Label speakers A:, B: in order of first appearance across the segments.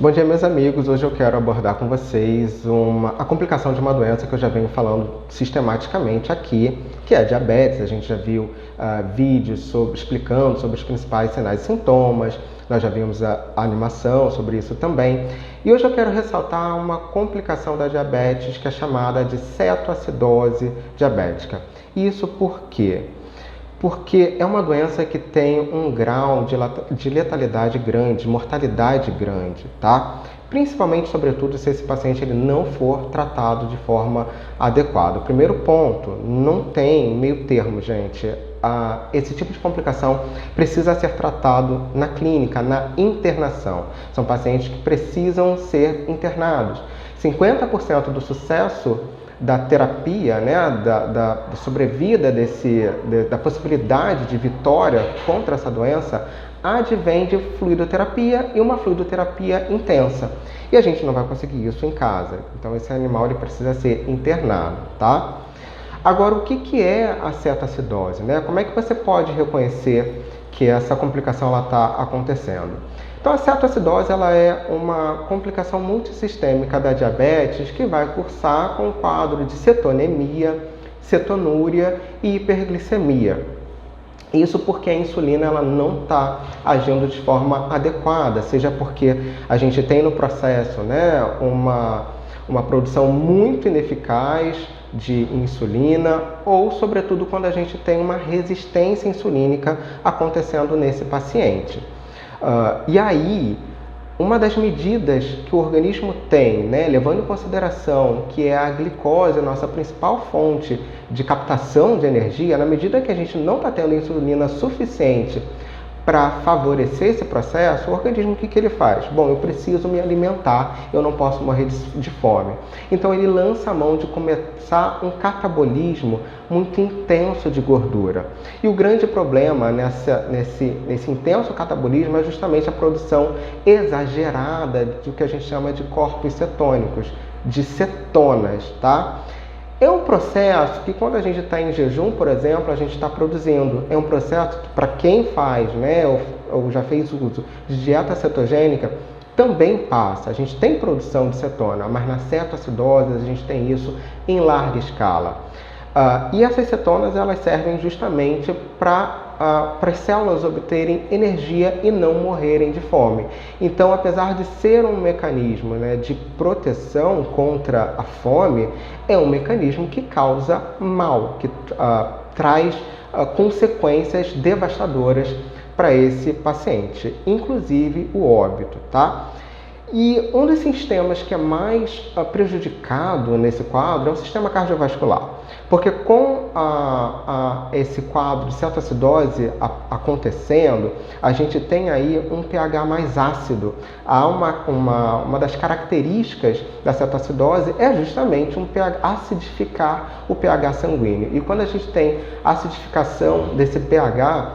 A: Bom dia, meus amigos. Hoje eu quero abordar com vocês a complicação de uma doença que eu já venho falando sistematicamente aqui, que é a diabetes. A gente já viu vídeos explicando sobre os principais sinais e sintomas, nós já vimos a animação sobre isso também. E hoje eu quero ressaltar uma complicação da diabetes que é chamada de cetoacidose diabética. Isso por quê? Porque é uma doença que tem um grau de letalidade grande, mortalidade grande, tá? Principalmente, sobretudo, se esse paciente ele não for tratado de forma adequada. O primeiro ponto, não tem meio termo, gente. Esse tipo de complicação precisa ser tratado na clínica, na internação. São pacientes que precisam ser internados. 50% do sucesso da terapia, né, da sobrevida da possibilidade de vitória contra essa doença, advém de fluidoterapia e uma fluidoterapia intensa. E a gente não vai conseguir isso em casa. Então esse animal ele precisa ser internado, tá? Agora, o que é a cetoacidose, né? Como é que você pode reconhecer que essa complicação está acontecendo? Então, a cetoacidose ela é uma complicação multissistêmica da diabetes que vai cursar com um quadro de cetonemia, cetonúria e hiperglicemia. Isso porque a insulina ela não está agindo de forma adequada, seja porque a gente tem no processo, né, uma produção muito ineficaz de insulina ou, sobretudo, quando a gente tem uma resistência insulínica acontecendo nesse paciente. E aí, uma das medidas que o organismo tem, né, levando em consideração que é a glicose, a nossa principal fonte de captação de energia, na medida que a gente não está tendo insulina suficiente para favorecer esse processo, o organismo o que ele faz? Bom, eu preciso me alimentar, eu não posso morrer de fome. Então ele lança a mão de começar um catabolismo muito intenso de gordura. E o grande problema nesse intenso catabolismo é justamente a produção exagerada do que a gente chama de corpos cetônicos, de cetonas, tá? É um processo que quando a gente está em jejum, por exemplo, a gente está produzindo. É um processo que para quem faz, né, ou já fez uso de dieta cetogênica, também passa. A gente tem produção de cetona, mas na cetoacidose a gente tem isso em larga escala. E essas cetonas elas servem justamente para as células obterem energia e não morrerem de fome. Então, apesar de ser um mecanismo, né, de proteção contra a fome, é um mecanismo que causa mal, que traz consequências devastadoras para esse paciente, inclusive o óbito, tá? E um dos sistemas que é mais prejudicado nesse quadro é o sistema cardiovascular. Porque com esse quadro de cetoacidose acontecendo, a gente tem aí um pH mais ácido. Há uma das características da cetoacidose é justamente acidificar o pH sanguíneo. E quando a gente tem acidificação desse pH,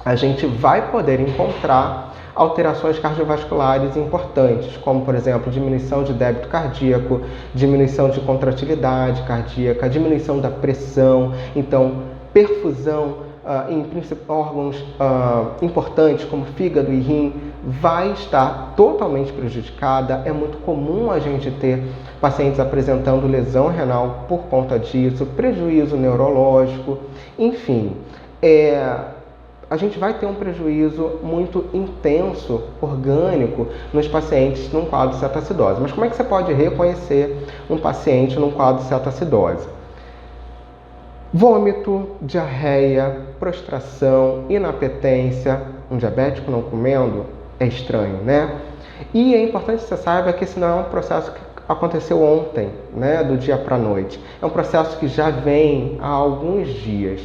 A: a gente vai poder encontrar alterações cardiovasculares importantes, como, por exemplo, diminuição de débito cardíaco, diminuição de contratilidade cardíaca, diminuição da pressão, então perfusão em órgãos importantes como fígado e rim vai estar totalmente prejudicada. É muito comum a gente ter pacientes apresentando lesão renal por conta disso, prejuízo neurológico, enfim, a gente vai ter um prejuízo muito intenso, orgânico, nos pacientes num quadro de cetoacidose. Mas como é que você pode reconhecer um paciente num quadro de cetoacidose? Vômito, diarreia, prostração, inapetência. Um diabético não comendo é estranho, né? E é importante que você saiba que esse não é um processo que aconteceu ontem, né, do dia para a noite. É um processo que já vem há alguns dias.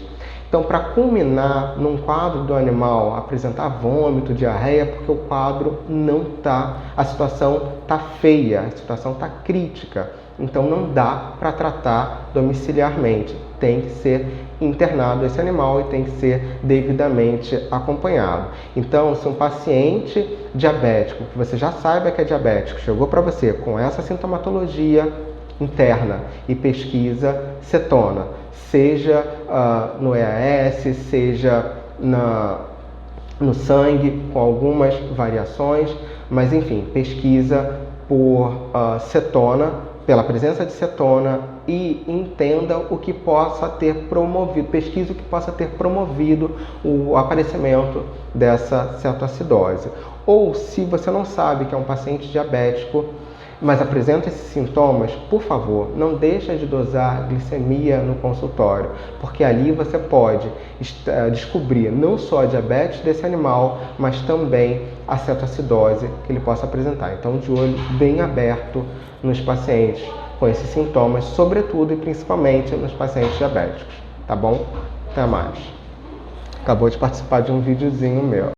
A: Então, para culminar num quadro do animal apresentar vômito, diarreia, porque o quadro não está, a situação está feia, a situação está crítica. Então, não dá para tratar domiciliarmente. Tem que ser internado esse animal e tem que ser devidamente acompanhado. Então, se um paciente diabético, que você já saiba que é diabético, chegou para você com essa sintomatologia interna e pesquisa cetona, seja no EAS, seja no sangue, com algumas variações, Mas enfim, pesquisa por cetona, pela presença de cetona, e entenda o que possa ter promovido, pesquise o que possa ter promovido o aparecimento dessa cetoacidose. Ou se você não sabe que é um paciente diabético, mas apresenta esses sintomas, por favor, não deixa de dosar glicemia no consultório, porque ali você pode descobrir não só a diabetes desse animal, mas também a cetoacidose que ele possa apresentar. Então, de olho bem aberto nos pacientes com esses sintomas, sobretudo e principalmente nos pacientes diabéticos, tá bom? Até mais. Acabou de participar de um videozinho meu.